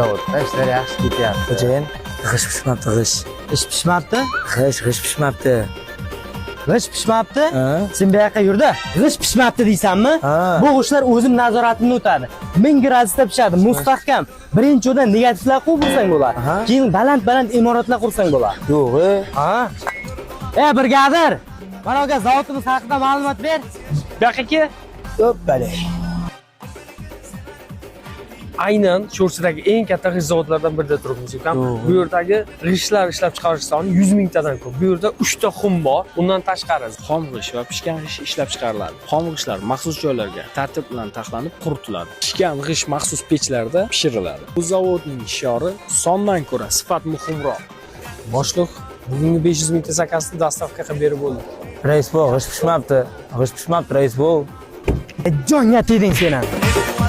zavodda ishlar yaxshi ketyapti. Xo'jayin, g'ish pishmabdi, g'ish. Ish pishmabdi? G'ish pishmabdi. G'ish pishmabdi? Ha? Sen bu yoqqa yurda. G'ish pishmabdi deysanmi? Ha. Bu g'ishlar o'zim nazoratimda o'tadi. 1000 gradusda pishadi, mustahkam. Birinchi o'dan negativlar qo'yib ursang bo'ladi. Aha. Keyin baland imoratlar qursang bo'ladi. Yo'q, Ha? Brigadir. Mana bu zavodimiz haqida ma'lumot ber. Bu yoqqa kel. O'ppale. Aynan Sho'rchidagi eng katta g'isht zavodlaridan birida turibmiz ekan. Bu yerdagi g'ishtlar ishlab chiqarish soni 100 mingtadan ko'p. Bu yerda 3 ta xum bor. Undan tashqari xom g'isht va pishgan g'isht ishlab chiqariladi. Xom g'ishtlar maxsus joylarga tartib bilan taxlanib quritiladi. Pishgan g'isht maxsus pechlarda pishiriladi. Bu zavodning shiori sondan ko'ra sifat muhimroq. boshliq bugungi 500 mingta zakasni dastavka qilib berib bo'ldi. Rais bo'l, g'ish pishmabdi. G'ish pishmabdi, rais bo'l. Jonga tegding sen ham.